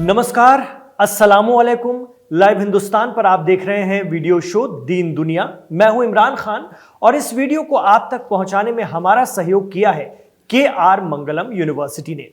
नमस्कार, अस्सलामुअलैकुम। लाइव हिंदुस्तान पर आप देख रहे हैं वीडियो शो दीन दुनिया। मैं हूं इमरान खान और इस वीडियो को आप तक पहुंचाने में हमारा सहयोग किया है KR मंगलम यूनिवर्सिटी ने।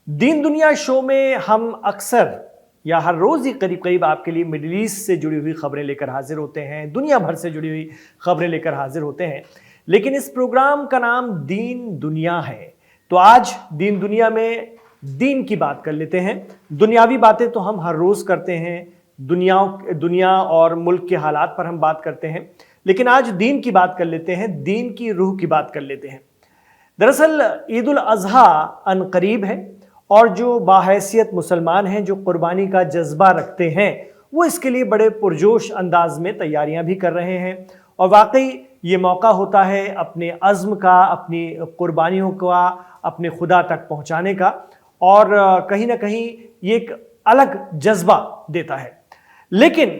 दीन दुनिया शो में हम अक्सर या हर रोज ही करीब करीब आपके लिए मिडिल ईस्ट से जुड़ी हुई खबरें लेकर हाजिर होते हैं, दुनिया भर से जुड़ी हुई खबरें लेकर हाजिर होते हैं, लेकिन इस प्रोग्राम का नाम दीन दुनिया है। तो आज दीन दुनिया में दीन की बात कर लेते हैं। दुनियावी बातें तो हम हर रोज करते हैं, दुनिया और मुल्क के हालात पर हम बात करते हैं, लेकिन आज दीन की बात कर लेते हैं, दीन की रूह की बात कर लेते हैं। दरअसल ईद उल अजहा अनकरीब है और जो बाहैसियत मुसलमान हैं, जो कुर्बानी का जज्बा रखते हैं, वो इसके लिए बड़े पुरजोश अंदाज में तैयारियां भी कर रहे हैं। और वाकई ये मौका होता है अपने अज़्म का, अपनी कुर्बानियों का अपने खुदा तक पहुंचाने का, और कहीं ना कहीं ये एक अलग जज्बा देता है। लेकिन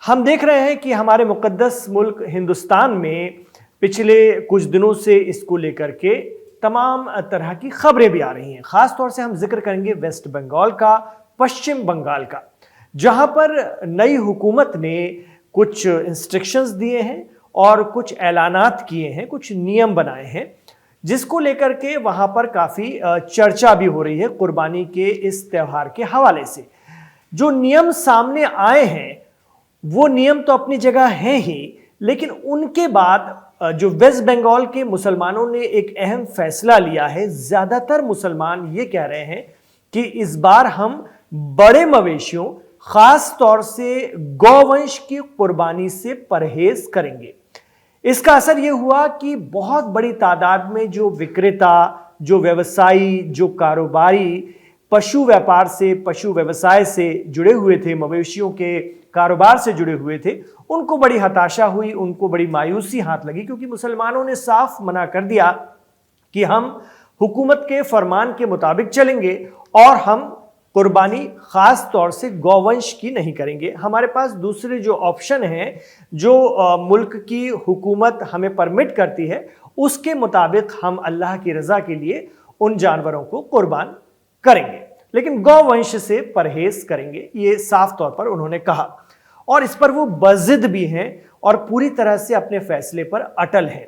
हम देख रहे हैं कि हमारे मुक़द्दस मुल्क हिंदुस्तान में पिछले कुछ दिनों से इसको लेकर के तमाम तरह की खबरें भी आ रही हैं। ख़ास तौर से हम जिक्र करेंगे वेस्ट बंगाल का, पश्चिम बंगाल का, जहां पर नई हुकूमत ने कुछ इंस्ट्रक्शंस दिए हैं और कुछ ऐलानात किए हैं, कुछ नियम बनाए हैं, जिसको लेकर के वहां पर काफ़ी चर्चा भी हो रही है कुर्बानी के इस त्यौहार के हवाले से। जो नियम सामने आए हैं वो नियम तो अपनी जगह हैं ही, लेकिन उनके बाद जो वेस्ट बंगाल के मुसलमानों ने एक अहम फैसला लिया है। ज़्यादातर मुसलमान ये कह रहे हैं कि इस बार हम बड़े मवेशियों, ख़ास तौर से गौवंश की कुर्बानी से परहेज करेंगे। इसका असर यह हुआ कि बहुत बड़ी तादाद में जो विक्रेता, जो व्यवसायी, जो कारोबारी पशु व्यापार से, पशु व्यवसाय से जुड़े हुए थे, मवेशियों के कारोबार से जुड़े हुए थे, उनको बड़ी हताशा हुई, उनको बड़ी मायूसी हाथ लगी, क्योंकि मुसलमानों ने साफ मना कर दिया कि हम हुकूमत के फरमान के मुताबिक चलेंगे और हम कुर्बानी खास तौर से गौवंश की नहीं करेंगे। हमारे पास दूसरे जो ऑप्शन हैं, जो मुल्क की हुकूमत हमें परमिट करती है, उसके मुताबिक हम अल्लाह की रज़ा के लिए उन जानवरों को कुर्बान करेंगे, लेकिन गौवंश से परहेज करेंगे, ये साफ तौर पर उन्होंने कहा। और इस पर वो बज़िद भी हैं और पूरी तरह से अपने फैसले पर अटल हैं।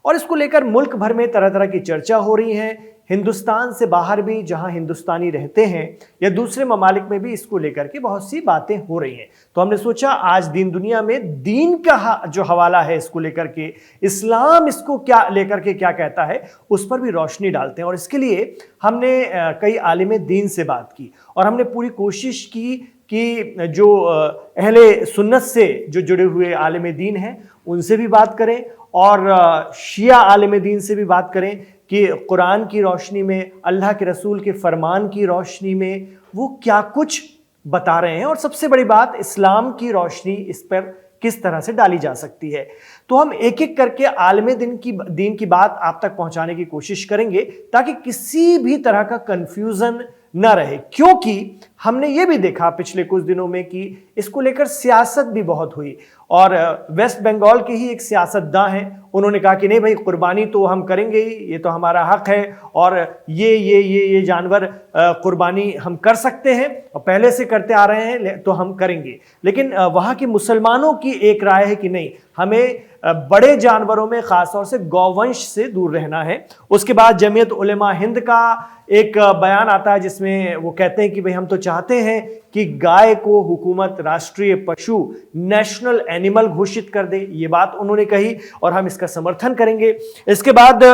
और इसको लेकर मुल्क भर में तरह तरह की चर्चा हो रही है। हिंदुस्तान से बाहर भी, जहां हिंदुस्तानी रहते हैं, या दूसरे ममालिक में भी इसको लेकर के बहुत सी बातें हो रही हैं। तो हमने सोचा आज दीन दुनिया में दीन का जो हवाला है इसको लेकर के, इस्लाम इसको क्या लेकर के क्या कहता है, उस पर भी रोशनी डालते हैं। और इसके लिए हमने कई आलिम दीन से बात की और हमने पूरी कोशिश की कि जो अहले सुन्नत से जो जुड़े हुए आलिम दीन हैं उनसे भी बात करें और शिया आलिम दीन से भी बात करें कि कुरान की रोशनी में, अल्लाह के रसूल के फरमान की रोशनी में वो क्या कुछ बता रहे हैं, और सबसे बड़ी बात इस्लाम की रोशनी इस पर किस तरह से डाली जा सकती है। तो हम एक एक करके आलिम दीन की बात आप तक पहुंचाने की कोशिश करेंगे ताकि किसी भी तरह का कंफ्यूजन न रहे, क्योंकि हमने ये भी देखा पिछले कुछ दिनों में कि इसको लेकर सियासत भी बहुत हुई। और वेस्ट बंगाल के ही एक सियासतदान हैं, उन्होंने कहा कि नहीं भाई, कुर्बानी तो हम करेंगे ही, ये तो हमारा हक है और ये जानवर कुर्बानी हम कर सकते हैं और पहले से करते आ रहे हैं, तो हम करेंगे। लेकिन वहाँ के मुसलमानों की एक राय है कि नहीं, हमें बड़े जानवरों में खास तौर से गौवंश से दूर रहना है। उसके बाद जमीयत उलेमा हिंद का एक बयान आता है जिसमें वो कहते हैं कि भाई हम तो चाहते हैं कि गाय को हुकूमत राष्ट्रीय पशु, नेशनल एनिमल घोषित कर दे। ये बात उन्होंने कही और हम इसका समर्थन करेंगे। इसके बाद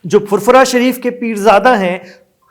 जो फुरफुरा शरीफ के पीरजादा हैं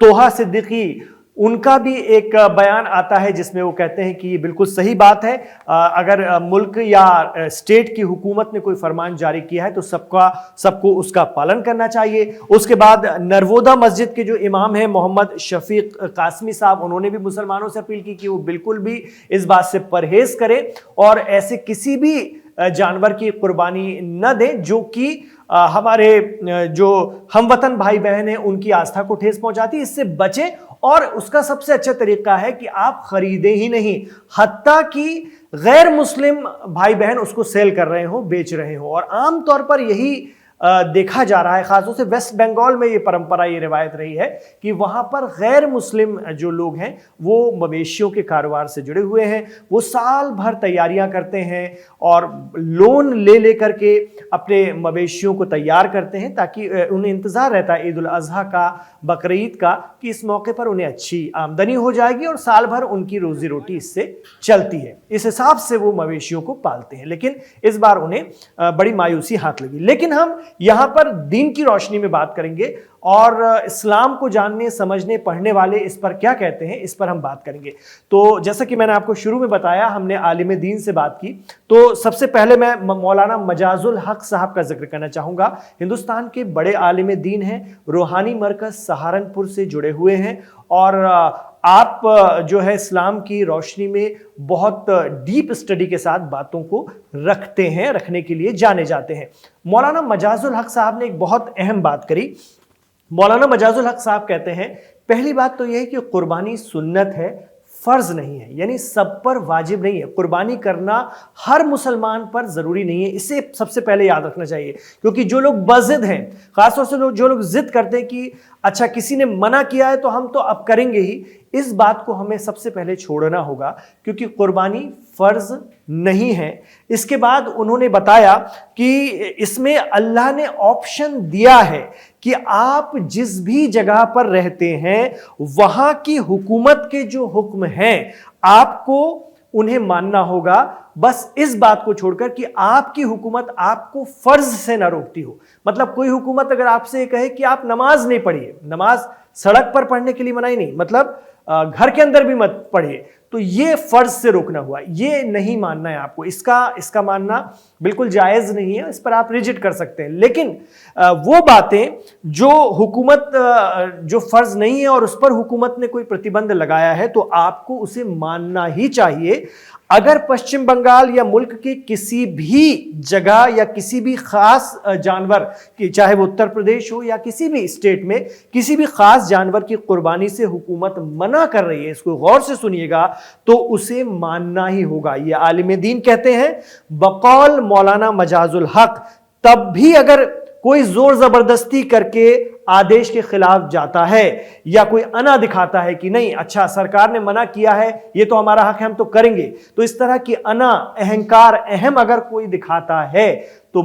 तोहा सिद्दीकी, उनका भी एक बयान आता है जिसमें वो कहते हैं कि ये बिल्कुल सही बात है, अगर मुल्क या स्टेट की हुकूमत ने कोई फरमान जारी किया है तो सबको उसका पालन करना चाहिए। उसके बाद नरवोदा मस्जिद के जो इमाम हैं मोहम्मद शफीक कासमी साहब, उन्होंने भी मुसलमानों से अपील की कि वो बिल्कुल भी इस बात से परहेज करें और ऐसे किसी भी जानवर की कुर्बानी न दें जो कि हमारे जो हमवतन भाई बहन हैं उनकी आस्था को ठेस पहुंचाती है। इससे बचें और उसका सबसे अच्छा तरीका है कि आप खरीदें ही नहीं, हत्ता कि गैर मुस्लिम भाई बहन उसको सेल कर रहे हो, बेच रहे हो। और आमतौर पर यही देखा जा रहा है, खासतौर से वेस्ट बंगाल में ये परंपरा, ये रिवायत रही है कि वहां पर गैर मुस्लिम जो लोग हैं वो मवेशियों के कारोबार से जुड़े हुए हैं। वो साल भर तैयारियां करते हैं और लोन ले लेकर के अपने मवेशियों को तैयार करते हैं, ताकि उन्हें इंतजार रहता है ईद उल अजहा का, बकरीद का, कि इस मौके पर उन्हें अच्छी आमदनी हो जाएगी और साल भर उनकी रोजी रोटी इससे चलती है। इस हिसाब से वो मवेशियों को पालते हैं। लेकिन इस बार उन्हें बड़ी मायूसी हाथ लगी। लेकिन हम यहां पर दीन की रोशनी में बात करेंगे और इस्लाम को जानने, समझने, पढ़ने वाले इस पर क्या कहते हैं, इस पर हम बात करेंगे। तो जैसा कि मैंने आपको शुरू में बताया, हमने आलिम दीन से बात की, तो सबसे पहले मैं मौलाना मजाजुल हक साहब का जिक्र करना चाहूंगा। हिंदुस्तान के बड़े आलिम दीन हैं, रूहानी मरकज सहारनपुर से जुड़े हुए हैं और आप जो है इस्लाम की रोशनी में बहुत डीप स्टडी के साथ बातों को रखते हैं, रखने के लिए जाने जाते हैं। मौलाना मजाजुल हक साहब ने एक बहुत अहम बात करी। मौलाना मजाजुल हक साहब कहते हैं, पहली बात तो यह है कि कुर्बानी सुन्नत है, फर्ज नहीं है, यानी सब पर वाजिब नहीं है। कुर्बानी करना हर मुसलमान पर जरूरी नहीं है, इसे सबसे पहले याद रखना चाहिए। क्योंकि जो लोग बजिद हैं, खासतौर से जो लोग जिद करते हैं कि अच्छा किसी ने मना किया है तो हम तो अब करेंगे ही, इस बात को हमें सबसे पहले छोड़ना होगा, क्योंकि कुर्बानी फर्ज नहीं है। इसके बाद उन्होंने बताया कि इसमें अल्लाह ने ऑप्शन दिया है कि आप जिस भी जगह पर रहते हैं वहां की हुकूमत के जो हुक्म हैं आपको उन्हें मानना होगा, बस इस बात को छोड़कर कि आपकी हुकूमत आपको फर्ज से ना रोकती हो। मतलब कोई हुकूमत अगर आपसे कहे कि आप नमाज नहीं पढ़िए, नमाज सड़क पर पढ़ने के लिए मनाही नहीं, मतलब घर के अंदर भी मत पढ़िए, तो ये फर्ज से रोकना हुआ, ये नहीं मानना है आपको। इसका मानना बिल्कुल जायज नहीं है, इस पर आप रिजेक्ट कर सकते हैं। लेकिन वो बातें जो हुकूमत जो फर्ज नहीं है और उस पर हुकूमत ने कोई प्रतिबंध लगाया है तो आपको उसे मानना ही चाहिए। अगर पश्चिम बंगाल या मुल्क के किसी भी जगह या किसी भी खास जानवर की, चाहे वो उत्तर प्रदेश हो या किसी भी स्टेट में किसी भी खास जानवर की कुर्बानी से हुकूमत मना कर रही है, इसको गौर से सुनिएगा, तो उसे मानना ही होगा। ये आलिम दीन कहते हैं बकौल मौलाना मजाजुल हक, तब भी अगर कोई जोर जबरदस्ती करके आदेश के खिलाफ जाता है या कोई अना दिखाता है कि नहीं अच्छा सरकार ने मना किया है, ये तो हमारा हक है, हम तो करेंगे, तो इस तरह की अना, अहंकार, अहम अगर कोई दिखाता है तो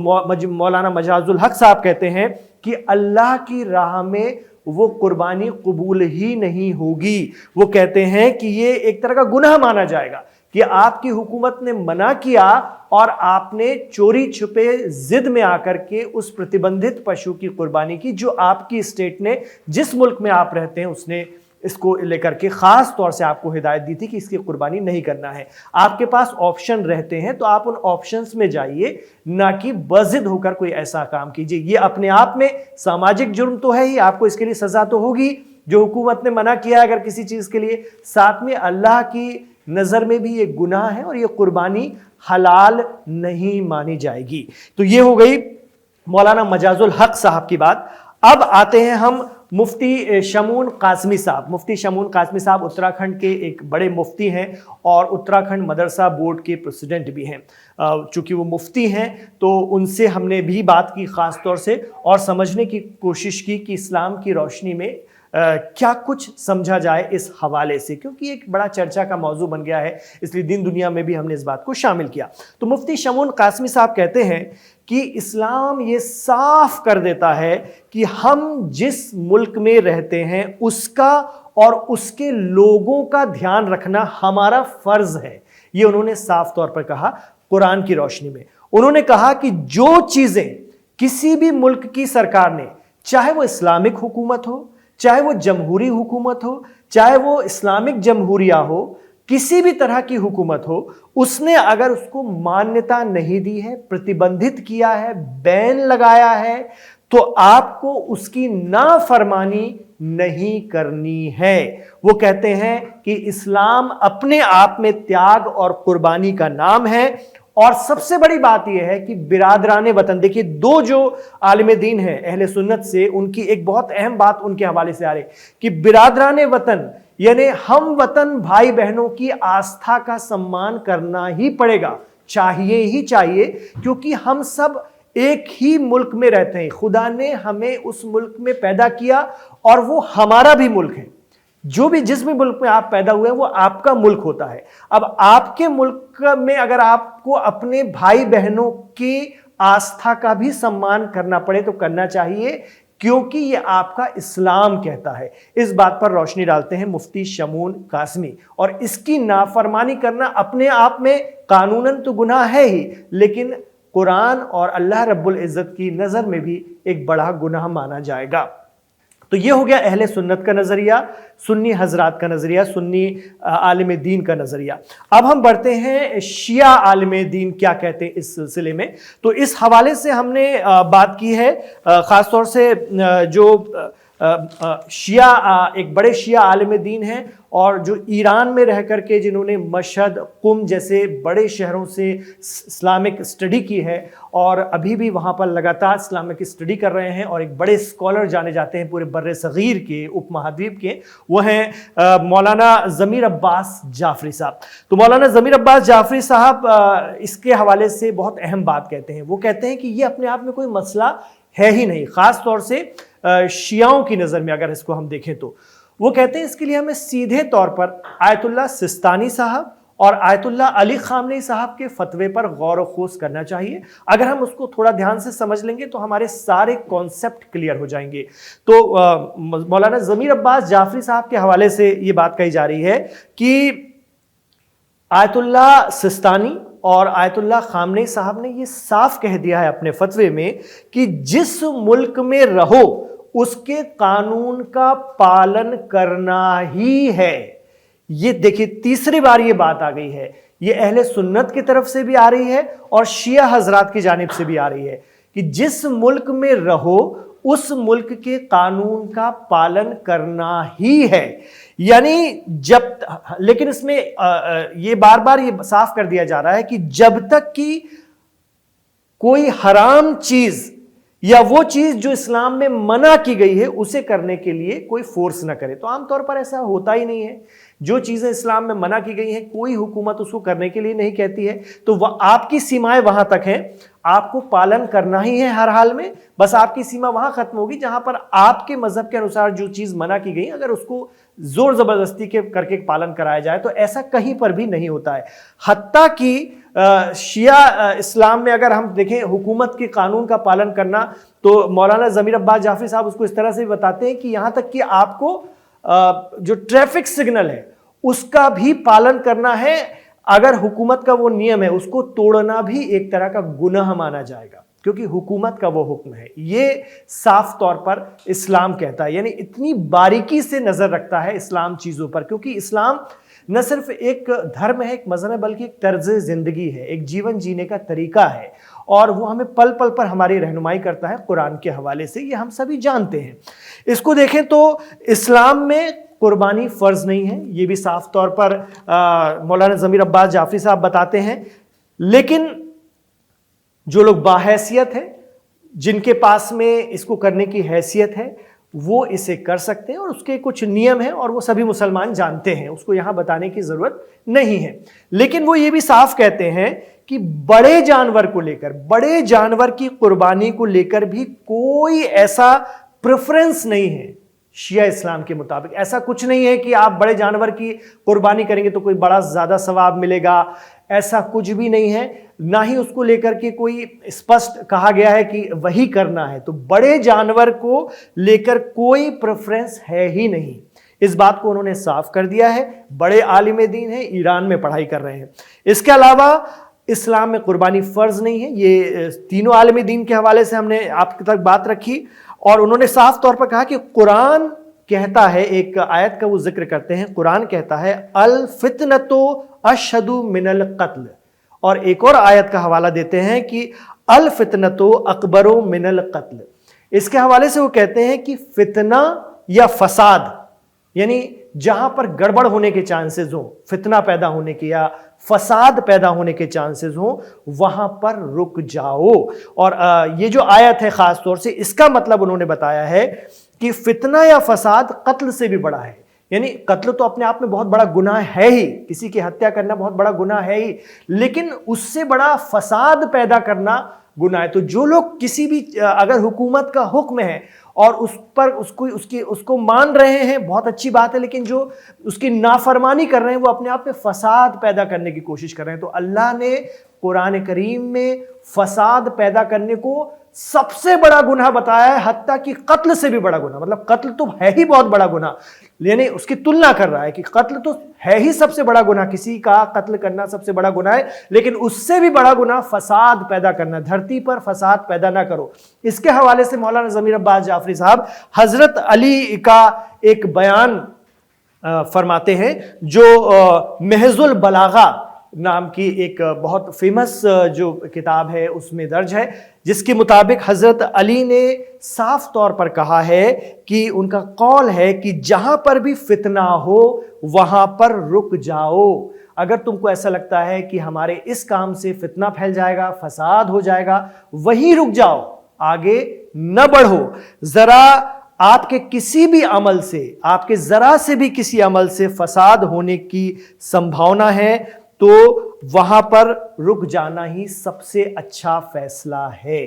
मौलाना मजाजुल हक साहब कहते हैं कि अल्लाह की राह में वो कुर्बानी कबूल ही नहीं होगी। वो कहते हैं कि ये एक तरह का गुनाह माना जाएगा कि आपकी हुकूमत ने मना किया और आपने चोरी छुपे जिद में आकर के उस प्रतिबंधित पशु की कुर्बानी की, जो आपकी स्टेट ने, जिस मुल्क में आप रहते हैं, उसने इसको लेकर के खास तौर से आपको हिदायत दी थी कि इसकी कुर्बानी नहीं करना है। आपके पास ऑप्शन रहते हैं तो आप उन ऑप्शंस में जाइए, ना कि बजिद होकर कोई ऐसा काम कीजिए। ये अपने आप में सामाजिक जुर्म तो है ही, आपको इसके लिए सजा तो होगी जो हुकूमत ने मना किया अगर किसी चीज के लिए, साथ में अल्लाह की नजर में भी ये गुनाह है और ये कुर्बानी हलाल नहीं मानी जाएगी। तो ये हो गई मौलाना मजाजुल हक साहब की बात। अब आते हैं हम मुफ्ती शमून कासमी साहब। मुफ्ती शमून कासमी साहब उत्तराखंड के एक बड़े मुफ्ती हैं और उत्तराखंड मदरसा बोर्ड के प्रेसिडेंट भी हैं। चूंकि वो मुफ्ती हैं तो उनसे हमने भी बात की खास तौर से और समझने की कोशिश की कि इस्लाम की रोशनी में क्या कुछ समझा जाए इस हवाले से, क्योंकि एक बड़ा चर्चा का मौजू बन गया है, इसलिए दिन दुनिया में भी हमने इस बात को शामिल किया। तो मुफ्ती शमून कासमी साहब कहते हैं कि इस्लाम ये साफ कर देता है कि हम जिस मुल्क में रहते हैं उसका और उसके लोगों का ध्यान रखना हमारा फर्ज है। ये उन्होंने साफ तौर पर कहा कुरान की रोशनी में। उन्होंने कहा कि जो चीजें किसी भी मुल्क की सरकार ने, चाहे वो इस्लामिक हुकूमत हो, चाहे वो जमहूरी हुकूमत हो, चाहे वो इस्लामिक जमहूरिया हो, किसी भी तरह की हुकूमत हो, उसने अगर उसको मान्यता नहीं दी है, प्रतिबंधित किया है, बैन लगाया है, तो आपको उसकी नाफरमानी नहीं करनी है। वो कहते हैं कि इस्लाम अपने आप में त्याग और कुर्बानी का नाम है। और सबसे बड़ी बात यह है कि बिरादराने वतन, देखिए दो जो आलिम दीन हैं अहले सुन्नत से, उनकी एक बहुत अहम बात उनके हवाले से आ रही कि बिरादराने वतन यानी हम वतन भाई बहनों की आस्था का सम्मान करना ही पड़ेगा, चाहिए ही चाहिए, क्योंकि हम सब एक ही मुल्क में रहते हैं। खुदा ने हमें उस मुल्क में पैदा किया और वो हमारा भी मुल्क है। जिस भी मुल्क में आप पैदा हुए हैं वो आपका मुल्क होता है। अब आपके मुल्क में अगर आपको अपने भाई बहनों की आस्था का भी सम्मान करना पड़े तो करना चाहिए, क्योंकि ये आपका इस्लाम कहता है। इस बात पर रोशनी डालते हैं मुफ्ती शमून कासमी। और इसकी नाफरमानी करना अपने आप में कानूनन तो गुनाह है ही, लेकिन कुरान और अल्लाह रब्बुल इज़्ज़त की नज़र में भी एक बड़ा गुनाह माना जाएगा। तो ये हो गया अहले सुन्नत का नज़रिया, सुन्नी हजरात का नज़रिया, सुन्नी आलिम दीन का नज़रिया। अब हम बढ़ते हैं शिया आलिम दीन क्या कहते हैं इस सिलसिले में। तो इस हवाले से हमने बात की है, ख़ास तौर से जो शिया एक बड़े शिया आलिम दीन हैं और जो ईरान में रह करके जिन्होंने मशहद, कुम जैसे बड़े शहरों से इस्लामिक स्टडी की है और अभी भी वहाँ पर लगातार इस्लामिक स्टडी कर रहे हैं और एक बड़े स्कॉलर जाने जाते हैं पूरे बर्रे सगीर के, उपमहाद्वीप के, वो हैं मौलाना ज़मीर अब्बास जाफरी साहब। तो मौलाना ज़मीर अब्बास जाफरी साहब इसके हवाले से बहुत अहम बात कहते हैं। वो कहते हैं कि ये अपने आप में कोई मसला है ही नहीं, ख़ास तौर से शियाओं की नज़र में अगर इसको हम देखें तो। वो कहते हैं इसके लिए हमें सीधे तौर पर आयतुल्लाह सिस्तानी साहब और आयतुल्लाह अली खामनेई साहब के फतवे पर गौर व खोज करना चाहिए। अगर हम उसको थोड़ा ध्यान से समझ लेंगे तो हमारे सारे कॉन्सेप्ट क्लियर हो जाएंगे। तो मौलाना ज़मीर अब्बास जाफरी साहब के हवाले से ये बात कही जा रही है कि आयतुल्लाह सिस्तानी और आयतुल्लाह खामनेई साहब ने ये साफ कह दिया है अपने फतवे में कि जिस मुल्क में रहो उसके कानून का पालन करना ही है। ये देखिए तीसरी बार ये बात आ गई है। ये अहले सुन्नत की तरफ से भी आ रही है और शिया हजरात की जानिब से भी आ रही है कि जिस मुल्क में रहो उस मुल्क के कानून का पालन करना ही है। यानी लेकिन इसमें ये बार बार ये साफ कर दिया जा रहा है कि जब तक कि कोई हराम चीज या वो चीज जो इस्लाम में मना की गई है उसे करने के लिए कोई फोर्स ना करे। तो आमतौर पर ऐसा होता ही नहीं है। जो चीजें इस्लाम में मना की गई हैं कोई हुकूमत उसको करने के लिए नहीं कहती है। तो वह आपकी सीमाएं वहां तक हैं, आपको पालन करना ही है हर हाल में। बस आपकी सीमा वहां खत्म होगी जहां पर आपके मजहब के अनुसार जो चीज मना की गई, अगर उसको जोर जबरदस्ती के करके पालन कराया जाए तो ऐसा कहीं पर भी नहीं होता है। हत्ता कि शिया इस्लाम में अगर हम देखें हुकूमत के कानून का पालन करना, तो मौलाना ज़मीर अब्बास जाफरी साहब उसको इस तरह से भी बताते हैं कि यहां तक कि आपको जो ट्रैफिक सिग्नल है उसका भी पालन करना है। अगर हुकूमत का वो नियम है उसको तोड़ना भी एक तरह का गुनाह माना जाएगा, क्योंकि हुकूमत का वो हुक्म है। ये साफ तौर पर इस्लाम कहता है। यानी इतनी बारीकी से नजर रखता है इस्लाम चीजों पर, क्योंकि इस्लाम न सिर्फ एक धर्म है, एक मजहब है, बल्कि एक तर्ज जिंदगी है, एक जीवन जीने का तरीका है और वो हमें पल पल पर हमारी रहनुमाई करता है कुरान के हवाले से। ये हम सभी जानते हैं। इसको देखें तो इस्लाम में कुर्बानी फ़र्ज नहीं है, ये भी साफ तौर पर मौलाना ज़मीर अब्बास जाफरी साहब बताते हैं। लेकिन जो लोग बाहैसियत हैं, जिनके पास में इसको करने की हैसियत है, वो इसे कर सकते हैं और उसके कुछ नियम हैं और वो सभी मुसलमान जानते हैं, उसको यहाँ बताने की ज़रूरत नहीं है। लेकिन वो ये भी साफ कहते हैं कि बड़े जानवर को लेकर, बड़े जानवर की कुर्बानी को लेकर भी कोई ऐसा प्रेफरेंस नहीं है शिया इस्लाम के मुताबिक। ऐसा कुछ नहीं है कि आप बड़े जानवर की कुर्बानी करेंगे तो कोई बड़ा ज़्यादा सवाब मिलेगा, ऐसा कुछ भी नहीं है। ना ही उसको लेकर के कोई स्पष्ट कहा गया है कि वही करना है। तो बड़े जानवर को लेकर कोई प्रेफरेंस है ही नहीं। इस बात को उन्होंने साफ कर दिया है। बड़े आलिम दीन हैं, ईरान में पढ़ाई कर रहे हैं। इसके अलावा इस्लाम में कुर्बानी फ़र्ज नहीं है। ये तीनों आलिम दीन के हवाले से हमने आपके तक बात रखी और उन्होंने साफ तौर पर कहा कि कुरान कहता है, एक आयत का वो जिक्र करते हैं, कुरान कहता है अल फितनतो अशदु मिनल कत्ल, और एक और आयत का हवाला देते हैं कि अल फितनतो अकबरो मिनल कत्ल। इसके हवाले से वो कहते हैं कि फितना या फसाद, यानी जहां पर गड़बड़ होने के चांसेस हो, फितना पैदा होने के या फसाद पैदा होने के चांसेस हो, वहां पर रुक जाओ। और ये जो आयत है खास तौर से, इसका मतलब उन्होंने बताया है कि फितना या फसाद कत्ल से भी बड़ा है। यानी कत्ल तो अपने आप में बहुत बड़ा गुनाह है ही, किसी की हत्या करना बहुत बड़ा गुनाह है ही, लेकिन उससे बड़ा फसाद पैदा करना गुनाह है। तो जो लोग किसी भी अगर हुकूमत का हुक्म है और उस पर उसको मान रहे हैं, बहुत अच्छी बात है, लेकिन जो उसकी नाफरमानी कर रहे हैं वो अपने आप में फसाद पैदा करने की कोशिश कर रहे हैं। तो अल्लाह ने कुरान करीम में फसाद पैदा करने को सबसे बड़ा गुनाह बताया है, हत्ता कि कत्ल से भी बड़ा गुनाह। मतलब कत्ल तो है ही बहुत बड़ा गुनाह, यानी उसकी तुलना कर रहा है कि कत्ल तो है ही सबसे बड़ा गुनाह, किसी का कत्ल करना सबसे बड़ा गुनाह है, लेकिन उससे भी बड़ा गुनाह फसाद पैदा करना। धरती पर फसाद पैदा ना करो। इसके हवाले से मौलाना ज़मीर अब्बास जाफरी साहब हजरत अली का एक बयान फरमाते हैं, जो महजुल बलागा नाम की एक बहुत फेमस जो किताब है उसमें दर्ज है, जिसके मुताबिक हजरत अली ने साफ तौर पर कहा है कि उनका कौल है कि जहां पर भी फितना हो वहां पर रुक जाओ। अगर तुमको ऐसा लगता है कि हमारे इस काम से फितना फैल जाएगा, फसाद हो जाएगा, वहीं रुक जाओ, आगे न बढ़ो। जरा आपके किसी भी अमल से, आपके जरा से भी किसी अमल से फसाद होने की संभावना है तो वहां पर रुक जाना ही सबसे अच्छा फैसला है।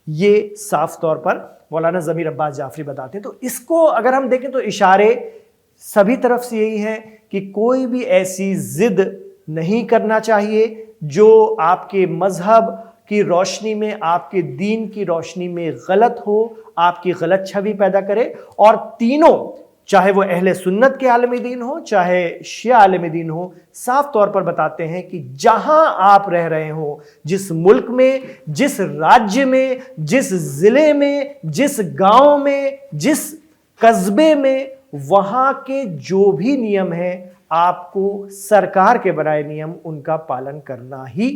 ये साफ तौर पर मौलाना ज़मीर अब्बास जाफरी बताते हैं। तो इसको अगर हम देखें तो इशारे सभी तरफ से यही है कि कोई भी ऐसी जिद नहीं करना चाहिए जो आपके मजहब की रोशनी में, आपके दीन की रोशनी में गलत हो, आपकी गलत छवि पैदा करे। और तीनों, चाहे वो अहले सुन्नत के आलम दीन हो, चाहे शिया आलम दीन हो, साफ तौर पर बताते हैं कि जहां आप रह रहे हो, जिस मुल्क में, जिस राज्य में, जिस जिले में, जिस गांव में, जिस कस्बे में, वहां के जो भी नियम हैं, आपको सरकार के बनाए नियम उनका पालन करना ही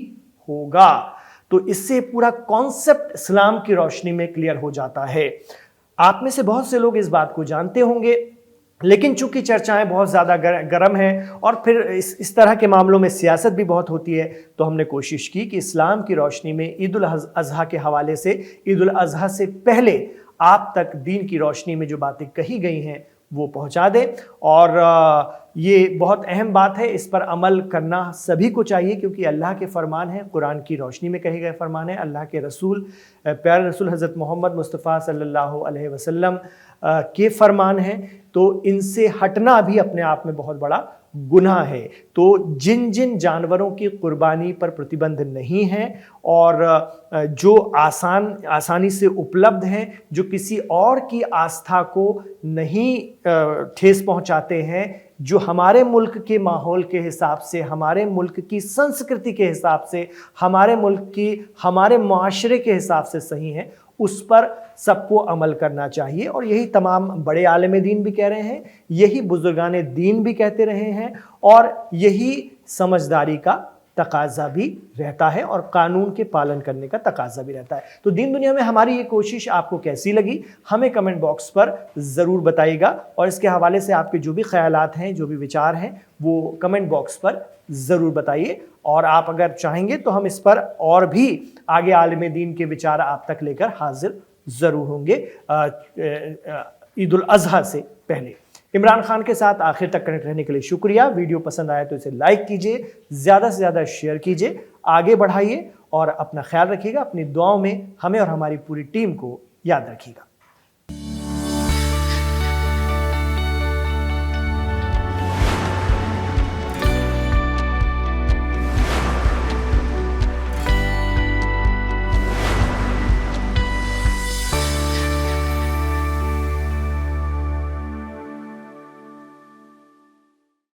होगा। तो इससे पूरा कॉन्सेप्ट इस्लाम की रोशनी में क्लियर हो जाता है। आप में से बहुत से लोग इस बात को जानते होंगे, लेकिन चूंकि चर्चाएं बहुत ज़्यादा गर्म हैं और फिर इस तरह के मामलों में सियासत भी बहुत होती है, तो हमने कोशिश की कि इस्लाम की रोशनी में ईद उल अज़हा के हवाले से, ईद उल अज़हा से पहले आप तक दीन की रोशनी में जो बातें कही गई हैं वो पहुंचा दें। और ये बहुत अहम बात है, इस पर अमल करना सभी को चाहिए, क्योंकि अल्लाह के फरमान हैं, कुरान की रोशनी में कहे गए फरमान है, अल्लाह के रसूल, प्यारे रसूल हज़रत मोहम्मद मुस्तफ़ा सल्लल्लाहु अलैहि वसल्लम के फरमान हैं। तो इनसे हटना भी अपने आप में बहुत बड़ा गुनाह है। तो जिन जिन जानवरों की कुर्बानी पर प्रतिबंध नहीं है और जो आसानी से उपलब्ध हैं, जो किसी और की आस्था को नहीं ठेस पहुंचाते हैं, जो हमारे मुल्क के माहौल के हिसाब से, हमारे मुल्क की संस्कृति के हिसाब से, हमारे मुल्क की, हमारे माशरे के हिसाब से सही हैं, उस पर सबको अमल करना चाहिए। और यही तमाम बड़े आलिम दीन भी कह रहे हैं, यही बुजुर्गान दीन भी कहते रहे हैं, और यही समझदारी का तकाजा भी रहता है और कानून के पालन करने का तकाजा भी रहता है। तो दीन दुनिया में हमारी ये कोशिश आपको कैसी लगी, हमें कमेंट बॉक्स पर ज़रूर बताइएगा। और इसके हवाले से आपके जो भी ख्यालात हैं, जो भी विचार हैं, वो कमेंट बॉक्स पर ज़रूर बताइए। और आप अगर चाहेंगे तो हम इस पर और भी आगे आलिम दीन के विचार आप तक लेकर हाजिर ज़रूर होंगे ईद उल अज़हा से पहले। इमरान खान के साथ आखिर तक कनेक्ट रहने के लिए शुक्रिया। वीडियो पसंद आया तो इसे लाइक कीजिए, ज़्यादा से ज़्यादा शेयर कीजिए, आगे बढ़ाइए और अपना ख्याल रखिएगा। अपनी दुआओं में हमें और हमारी पूरी टीम को याद रखिएगा।